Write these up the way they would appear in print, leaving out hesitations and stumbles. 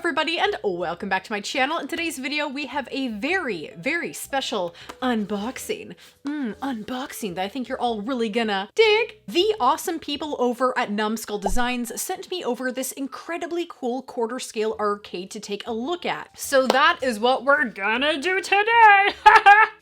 everybody, and welcome back to my channel. In today's video, we have a very, very special unboxing. Unboxing that I think you're all really gonna dig. The awesome people over at Numbskull Designs sent me over this incredibly cool quarter scale arcade to take a look at. So that is what we're gonna do today.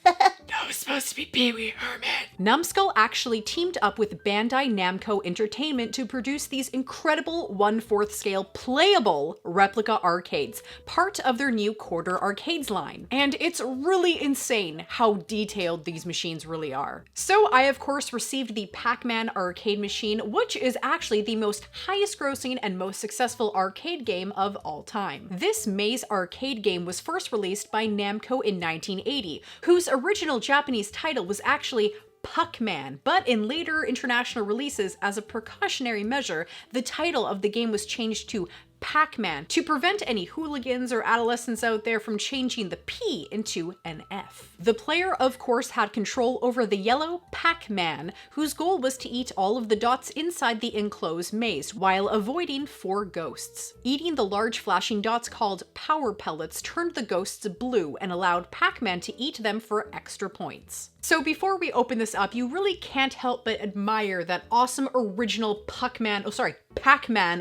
No, it's supposed to be Pee-wee Herman. Numbskull actually teamed up with Bandai Namco Entertainment to produce these incredible 1/4 scale playable replica arcades, part of their new quarter arcades line. And it's really insane how detailed these machines really are. So I of course received the Pac-Man arcade machine, which is actually the most highest grossing and most successful arcade game of all time. This maze arcade game was first released by Namco in 1980, whose original Japanese title was actually Pac-Man, but in later international releases, as a precautionary measure, the title of the game was changed to Pac-Man to prevent any hooligans or adolescents out there from changing the P into an F. The player, of course, had control over the yellow Pac-Man, whose goal was to eat all of the dots inside the enclosed maze while avoiding 4 ghosts. Eating the large flashing dots called power pellets turned the ghosts blue and allowed Pac-Man to eat them for extra points. So before we open this up, you really can't help but admire that awesome original Pac-Man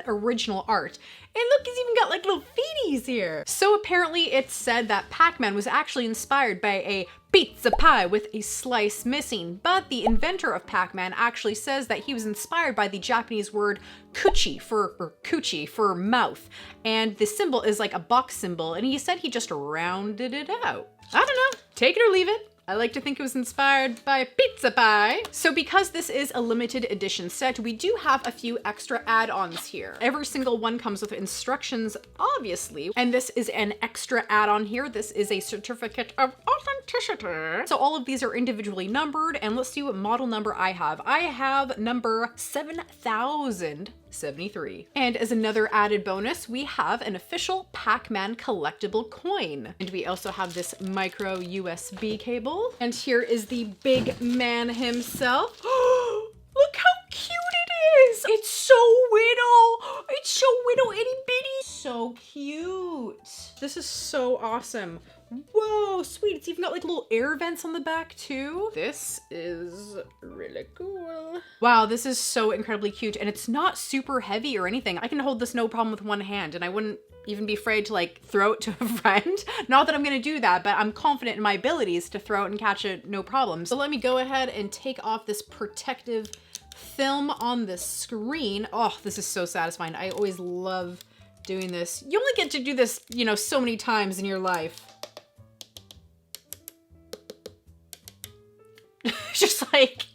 original art. And look, he's even got like little feeties here. So apparently it's said that Pac-Man was actually inspired by a pizza pie with a slice missing, but the inventor of Pac-Man actually says that he was inspired by the Japanese word kuchi for mouth, and the symbol is like a box symbol, and he said he just rounded it out. I don't know, take it or leave it. I like to think it was inspired by pizza pie. So because this is a limited edition set, we do have a few extra add-ons here. Every single one comes with instructions, obviously, and this is an extra add-on here. This is a certificate of authenticity. So all of these are individually numbered, and let's see what model number I have. I have number 7073. And as another added bonus, we have an official Pac-Man collectible coin. And we also have this micro USB cable. And here is the big man himself. Look how cute it is! It's so little! It's so little itty bitty! So cute! This is so awesome. Whoa, sweet. It's even got like little air vents on the back too. This is really cool. Wow, this is so incredibly cute, and it's not super heavy or anything. I can hold this no problem with one hand, and I wouldn't even be afraid to like throw it to a friend. Not that I'm gonna do that, but I'm confident in my abilities to throw it and catch it no problem. So let me go ahead and take off this protective film on the screen. Oh, this is so satisfying. I always love doing this. You only get to do this, you know, so many times in your life. just like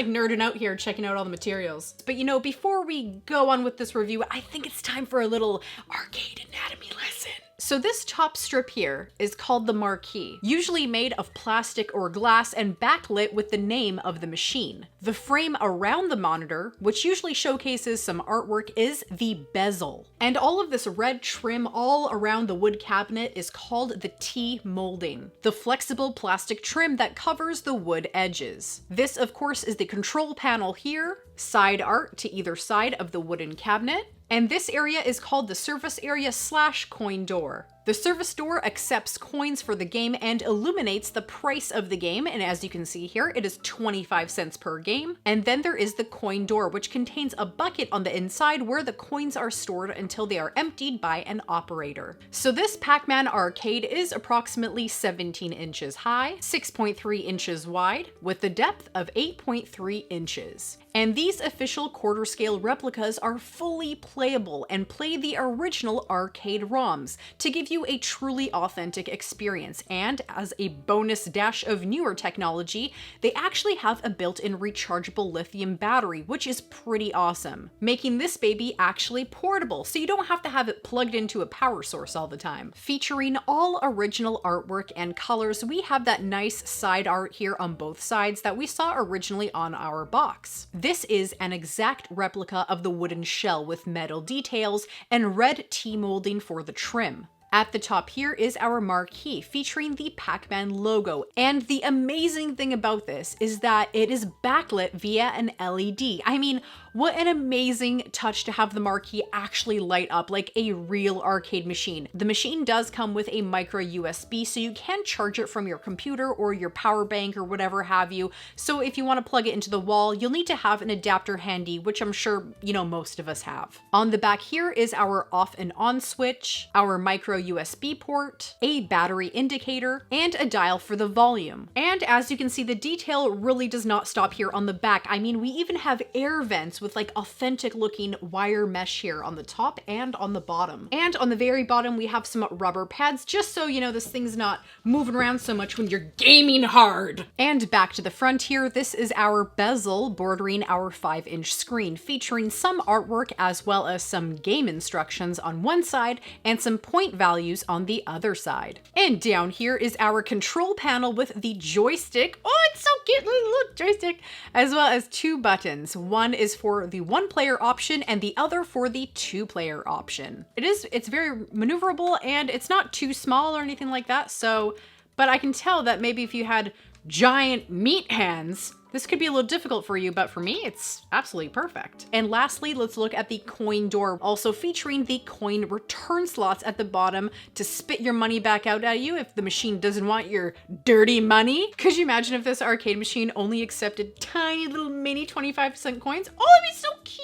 nerding out here, checking out all the materials. But you know, before we go on with this review, I think it's time for a little arcade anatomy lesson. So this top strip here is called the marquee, usually made of plastic or glass and backlit with the name of the machine. The frame around the monitor, which usually showcases some artwork, is the bezel. And all of this red trim all around the wood cabinet is called the T-molding, the flexible plastic trim that covers the wood edges. This, of course, is the control panel here, side art to either side of the wooden cabinet. And this area is called the service area / coin door. The service door accepts coins for the game and illuminates the price of the game, and as you can see here, it is 25 cents per game. And then there is the coin door, which contains a bucket on the inside where the coins are stored until they are emptied by an operator. So this Pac-Man arcade is approximately 17 inches high, 6.3 inches wide, with the depth of 8.3 inches. And these official quarter scale replicas are fully playable and play the original arcade ROMs to give you a truly authentic experience. And as a bonus dash of newer technology, they actually have a built-in rechargeable lithium battery, which is pretty awesome, making this baby actually portable, so you don't have to have it plugged into a power source all the time. Featuring all original artwork and colors, we have that nice side art here on both sides that we saw originally on our box. This is an exact replica of the wooden shell with metal details and red T-molding for the trim. At the top here is our marquee featuring the Pac-Man logo. And the amazing thing about this is that it is backlit via an LED. I mean, what an amazing touch to have the marquee actually light up like a real arcade machine. The machine does come with a micro USB, so you can charge it from your computer or your power bank or whatever have you. So if you want to plug it into the wall, you'll need to have an adapter handy, which I'm sure, you know, most of us have. On the back here is our off and on switch, our micro USB port, a battery indicator, and a dial for the volume. And as you can see, the detail really does not stop here on the back. I mean, we even have air vents with like authentic looking wire mesh here on the top and on the bottom. And on the very bottom, we have some rubber pads, just so you know this thing's not moving around so much when you're gaming hard. And back to the front here, this is our bezel bordering our 5-inch screen, featuring some artwork as well as some game instructions on one side and some point values on the other side. And down here is our control panel with the joystick. Oh, it's so cute, little joystick, as well as 2 buttons. One is for the 1-player option and the other for the 2-player option. It's very maneuverable and it's not too small or anything like that. So, but I can tell that maybe if you had giant meat hands, this could be a little difficult for you, but for me, it's absolutely perfect. And lastly, let's look at the coin door, also featuring the coin return slots at the bottom to spit your money back out at you if the machine doesn't want your dirty money. Could you imagine if this arcade machine only accepted tiny little mini 25-cent coins? Oh, it'd be so cute.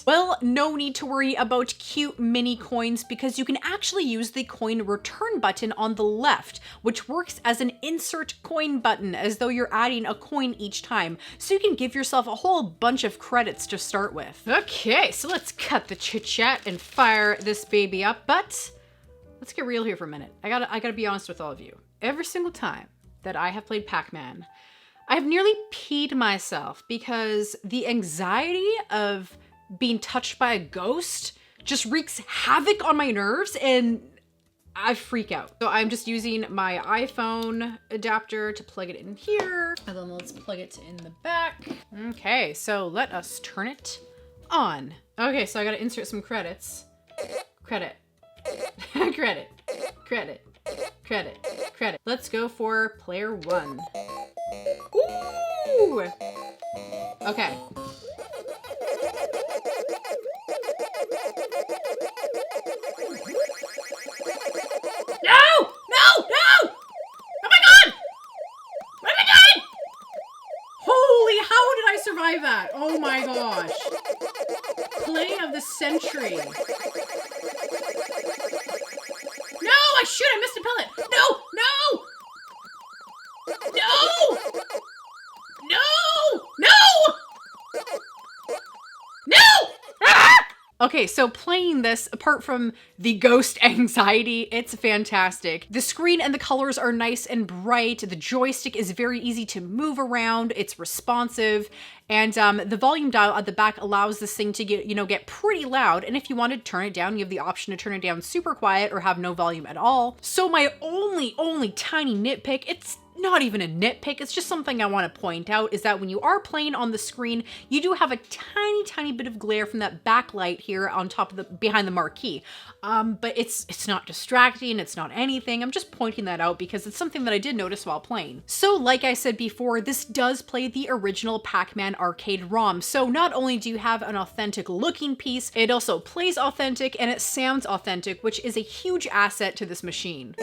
Well, no need to worry about cute mini coins because you can actually use the coin return button on the left, which works as an insert coin button as though you're adding a coin each time. So you can give yourself a whole bunch of credits to start with. Okay, so let's cut the chit chat and fire this baby up, but let's get real here for a minute. I gotta be honest with all of you. Every single time that I have played Pac-Man, I've nearly peed myself because the anxiety of being touched by a ghost just wreaks havoc on my nerves and I freak out. So I'm just using my iPhone adapter to plug it in here. And then let's plug it in the back. Okay, so let us turn it on. Okay, so I gotta insert some credits. Credit. Credit. Credit. Credit. Credit. Let's go for player 1. Ooh! Okay. No! No! No! Oh my god! What am I doing? Holy, how did I survive that? Oh my gosh. Play of the century. No, I should. I missed a pellet. No! No! No! No! No! No! Ah! Okay, so playing this, apart from the ghost anxiety, it's fantastic. The screen and the colors are nice and bright. The joystick is very easy to move around. It's responsive. And the volume dial at the back allows this thing to get pretty loud. And if you want to turn it down, you have the option to turn it down super quiet or have no volume at all. So my only tiny nitpick, it's not even a nitpick, it's just something I want to point out, is that when you are playing on the screen, you do have a tiny bit of glare from that backlight here on top of the behind the marquee. But it's not distracting, it's not anything. I'm just pointing that out because it's something that I did notice while playing. So like I said before, this does play the original Pac-Man arcade ROM. So not only do you have an authentic looking piece, it also plays authentic and it sounds authentic, which is a huge asset to this machine.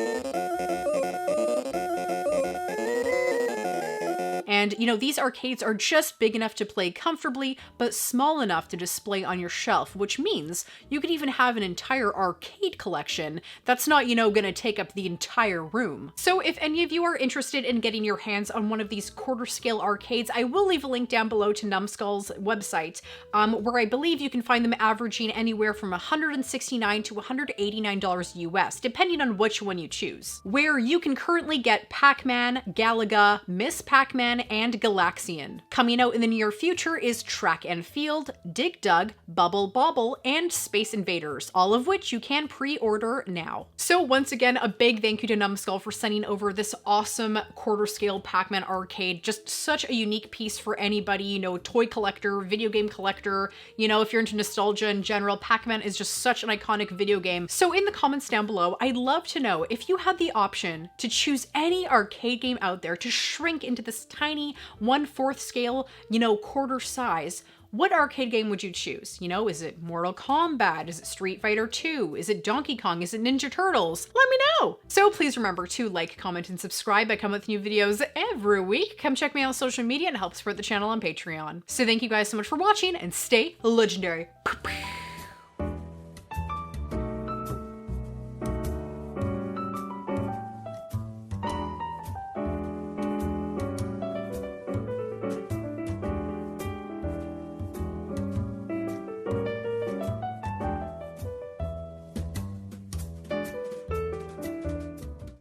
And, you know, these arcades are just big enough to play comfortably, but small enough to display on your shelf, which means you could even have an entire arcade collection that's not, you know, gonna take up the entire room. So if any of you are interested in getting your hands on one of these quarter scale arcades, I will leave a link down below to Numbskull's website, where I believe you can find them averaging anywhere from $169 to $189 US, depending on which one you choose. Where you can currently get Pac-Man, Galaga, Miss Pac-Man, and Galaxian. Coming out in the near future is Track and Field, Dig Dug, Bubble Bobble, and Space Invaders, all of which you can pre-order now. So once again, a big thank you to Numbskull for sending over this awesome quarter scale Pac-Man arcade. Just such a unique piece for anybody, you know, toy collector, video game collector, you know, if you're into nostalgia in general. Pac-Man is just such an iconic video game. So in the comments down below, I'd love to know if you had the option to choose any arcade game out there to shrink into this tiny 1/4 scale, you know, quarter size, what arcade game would you choose? You know, is it Mortal Kombat? Is it Street Fighter 2? Is it Donkey Kong? Is it Ninja Turtles? Let me know! So please remember to like, comment, and subscribe. I come with new videos every week. Come check me out on social media and help support the channel on Patreon. So thank you guys so much for watching and stay legendary.